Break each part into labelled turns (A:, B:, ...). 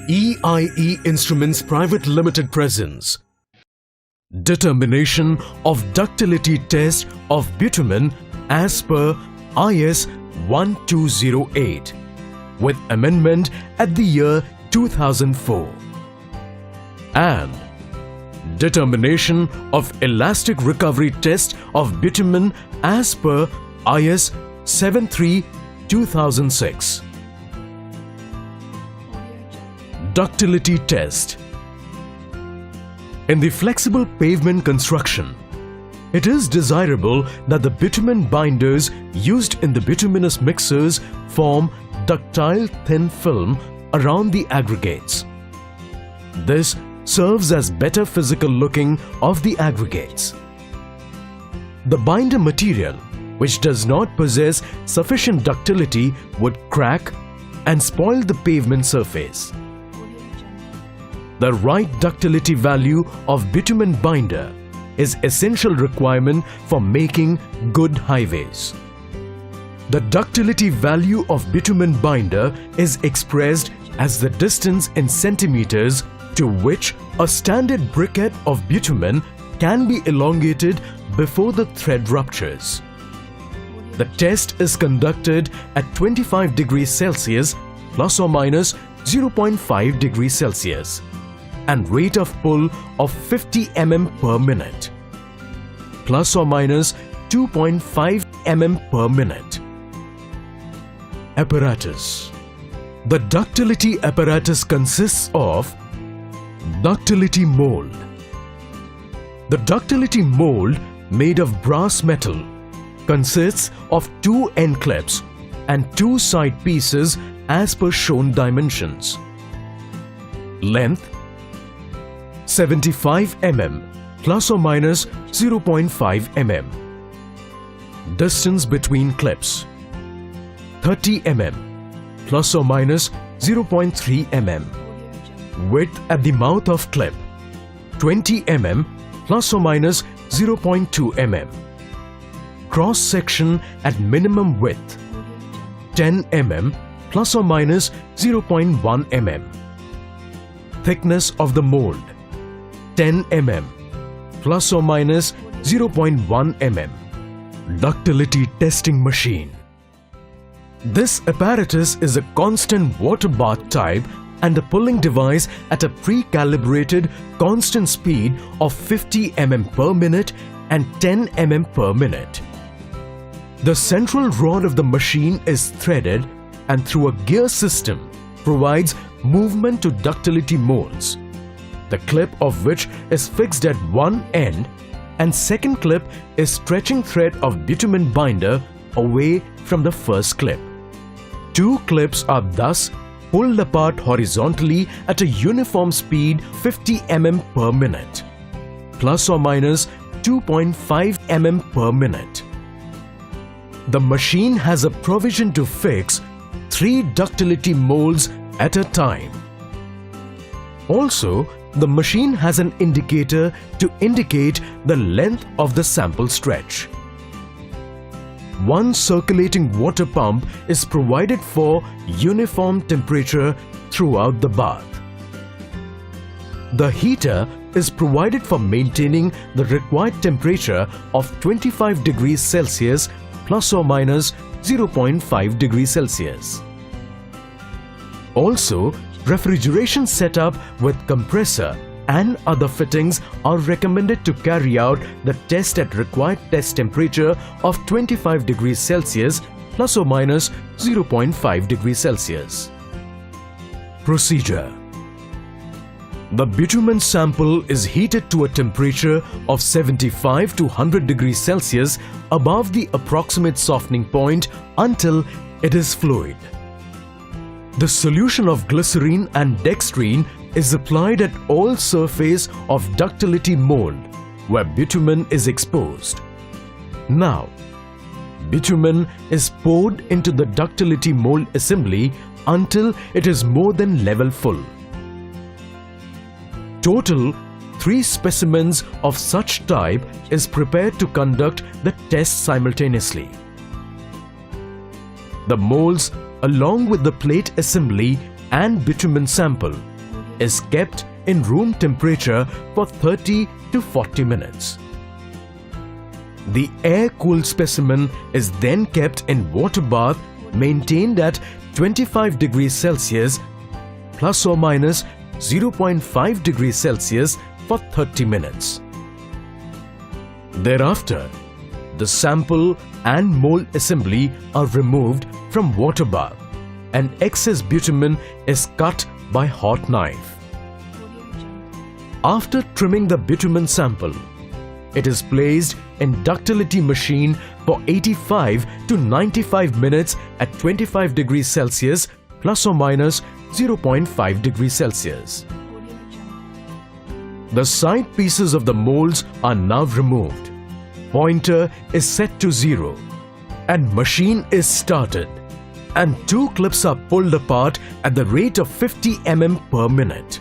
A: EIE Instruments Private Limited presents Determination of Ductility Test of Bitumen as per IS 1208 with amendment at the year 2004 and Determination of Elastic Recovery Test of Bitumen as per IS 73-2006. Ductility Test. In the flexible pavement construction, it is desirable that the bitumen binders used in the bituminous mixers form ductile thin film around the aggregates. This serves as better physical looking of the aggregates. The binder material, which does not possess sufficient ductility, would crack and spoil the pavement surface. The right ductility value of bitumen binder is essential requirement for making good highways. The ductility value of bitumen binder is expressed as the distance in centimeters to which a standard briquette of bitumen can be elongated before the thread ruptures. The test is conducted at 25 degrees Celsius plus or minus 0.5 degrees Celsius and rate of pull of 50 mm per minute plus or minus 2.5 mm per minute. Apparatus. The ductility apparatus consists of ductility mould. The ductility mould, made of brass metal, consists of 2 end clips and 2 side pieces as per shown dimensions. Length 75 mm plus or minus 0.5 mm. Distance between clips 30 mm plus or minus 0.3 mm. Width at the mouth of clip 20 mm plus or minus 0.2 mm. Cross section at minimum width 10 mm plus or minus 0.1 mm. Thickness of the mould 10 mm plus or minus 0.1 mm. Ductility testing machine. This apparatus is a constant water bath type and the pulling device at a pre-calibrated constant speed of 50 mm per minute and 10 mm per minute. The central rod of the machine is threaded and through a gear system provides movement to ductility molds, the clip of which is fixed at one end and second clip is stretching thread of bitumen binder away from the first clip. 2 clips are thus pulled apart horizontally at a uniform speed 50 mm per minute, plus or minus 2.5 mm per minute. The machine has a provision to fix 3 ductility molds at a time. Also, the machine has an indicator to indicate the length of the sample stretch. One circulating water pump is provided for uniform temperature throughout the bath. The heater is provided for maintaining the required temperature of 25 degrees Celsius plus or minus 0.5 degrees Celsius. Also, refrigeration setup with compressor and other fittings are recommended to carry out the test at required test temperature of 25 degrees Celsius plus or minus 0.5 degrees Celsius. Procedure. The bitumen sample is heated to a temperature of 75 to 100 degrees Celsius above the approximate softening point until it is fluid. The solution of glycerine and dextrine is applied at all surface of ductility mold where bitumen is exposed. Now, bitumen is poured into the ductility mold assembly until it is more than level full. Total 3 specimens of such type is prepared to conduct the test simultaneously. The molds along with the plate assembly and bitumen sample is kept in room temperature for 30 to 40 minutes. The air-cooled specimen is then kept in water bath maintained at 25 degrees Celsius plus or minus 0.5 degrees Celsius for 30 minutes. Thereafter, the sample and mold assembly are removed from water bath and excess bitumen is cut by hot knife. After trimming the bitumen sample, it is placed in ductility machine for 85 to 95 minutes at 25 degrees Celsius plus or minus 0.5 degrees Celsius. The side pieces of the molds are now removed. Pointer is set to 0 and machine is started, and 2 clips are pulled apart at the rate of 50 mm per minute.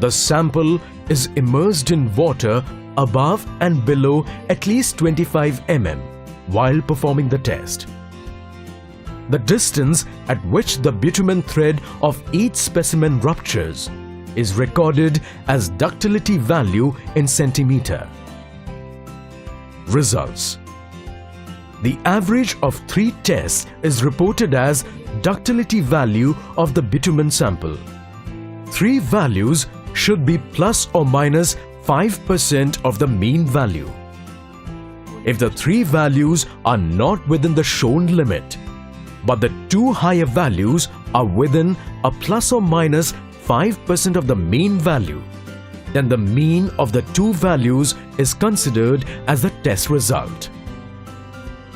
A: The sample is immersed in water above and below at least 25 mm while performing the test. The distance at which the bitumen thread of each specimen ruptures is recorded as ductility value in centimeter. Results: the average of 3 tests is reported as ductility value of the bitumen sample. 3 values should be plus or minus 5% of the mean value. If the 3 values are not within the shown limit, but the 2 higher values are within a plus or minus 5% of the mean value, then the mean of the 2 values is considered as the test result.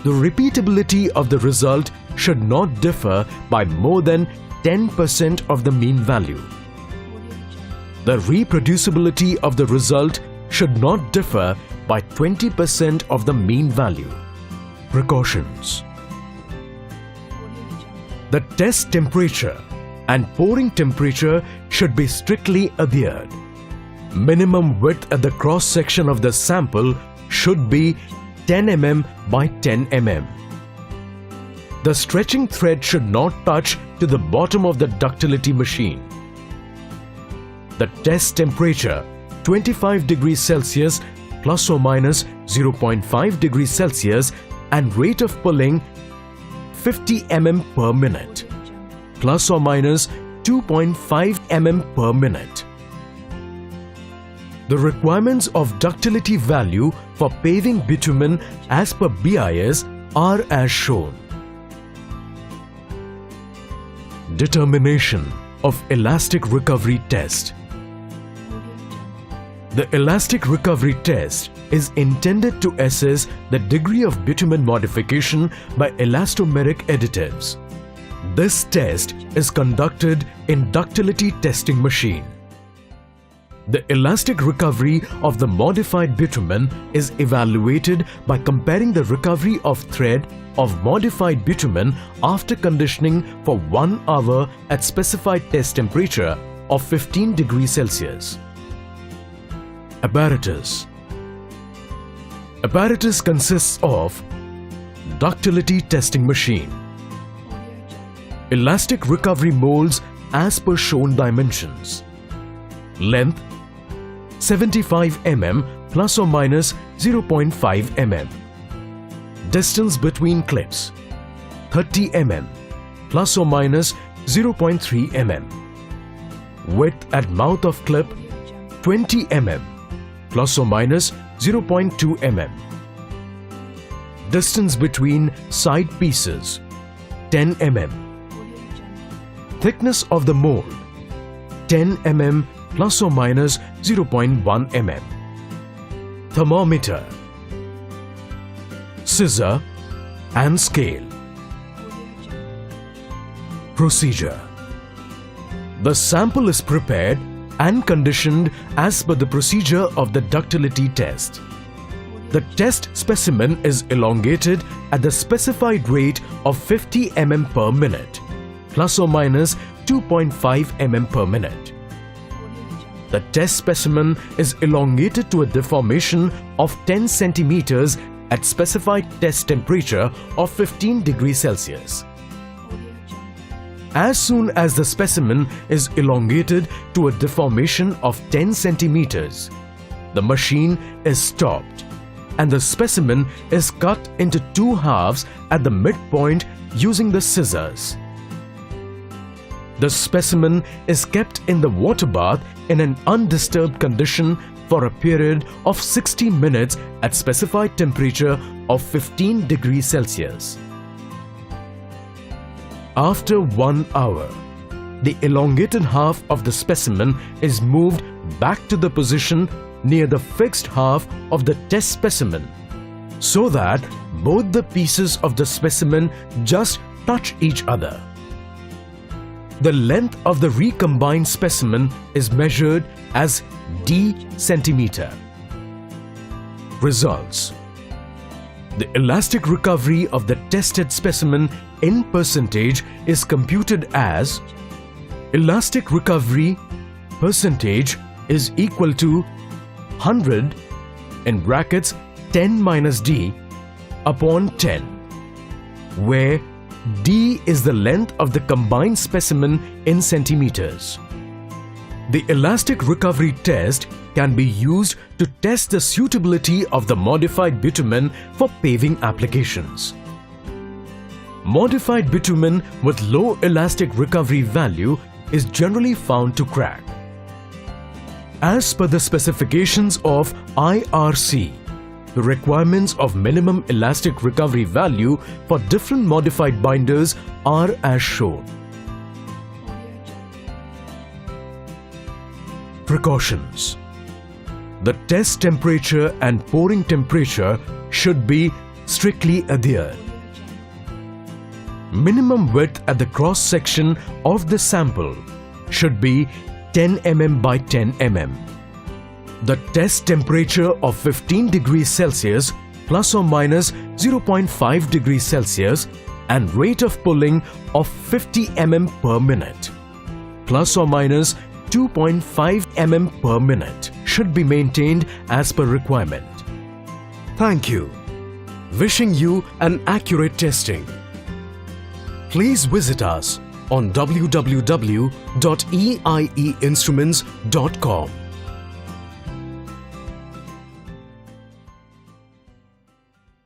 A: The repeatability of the result should not differ by more than 10% of the mean value. The reproducibility of the result should not differ by 20% of the mean value. Precautions: the test temperature and pouring temperature should be strictly adhered. Minimum width at the cross section of the sample should be 10 mm by 10 mm. The stretching thread should not touch to the bottom of the ductility machine. The test temperature 25 degrees Celsius plus or minus 0.5 degrees Celsius and rate of pulling 50 mm per minute plus or minus 2.5 mm per minute. The requirements of ductility value for paving bitumen as per BIS are as shown. Determination of elastic recovery test. The elastic recovery test is intended to assess the degree of bitumen modification by elastomeric additives. This test is conducted in ductility testing machine. The elastic recovery of the modified bitumen is evaluated by comparing the recovery of thread of modified bitumen after conditioning for 1 hour at specified test temperature of 15 degrees Celsius. Apparatus. Apparatus consists of ductility testing machine, elastic recovery molds as per shown dimensions, length 75 mm plus or minus 0.5 mm, distance between clips 30 mm plus or minus 0.3 mm, width at mouth of clip 20 mm plus or minus 0.2 mm, distance between side pieces 10 mm, thickness of the mold 10 mm plus or minus 0.1 mm, thermometer, scissor and scale. Procedure. The sample is prepared and conditioned as per the procedure of the ductility test. The test specimen is elongated at the specified rate of 50 mm per minute, plus or minus 2.5 mm per minute. The test specimen is elongated to a deformation of 10 centimeters at specified test temperature of 15 degrees Celsius. As soon as the specimen is elongated to a deformation of 10 centimeters, the machine is stopped and the specimen is cut into 2 halves at the midpoint using the scissors. The specimen is kept in the water bath in an undisturbed condition for a period of 60 minutes at specified temperature of 15 degrees Celsius. After 1 hour, the elongated half of the specimen is moved back to the position near the fixed half of the test specimen, so that both the pieces of the specimen just touch each other. The length of the recombined specimen is measured as d centimeter. Results: the elastic recovery of the tested specimen in percentage is computed as elastic recovery percentage is equal to 100 in brackets 10 minus d upon 10, where d is the length of the combined specimen in centimeters. The elastic recovery test can be used to test the suitability of the modified bitumen for paving applications. Modified bitumen with low elastic recovery value is generally found to crack. As per the specifications of IRC, the requirements of minimum elastic recovery value for different modified binders are as shown. Precautions: the test temperature and pouring temperature should be strictly adhered. Minimum width at the cross section of the sample should be 10 mm by 10 mm. The test temperature of 15 degrees Celsius plus or minus 0.5 degrees Celsius and rate of pulling of 50 mm per minute plus or minus 2.5 mm per minute should be maintained as per requirement. Thank you. Wishing you an accurate testing. Please visit us on www.eieinstruments.com.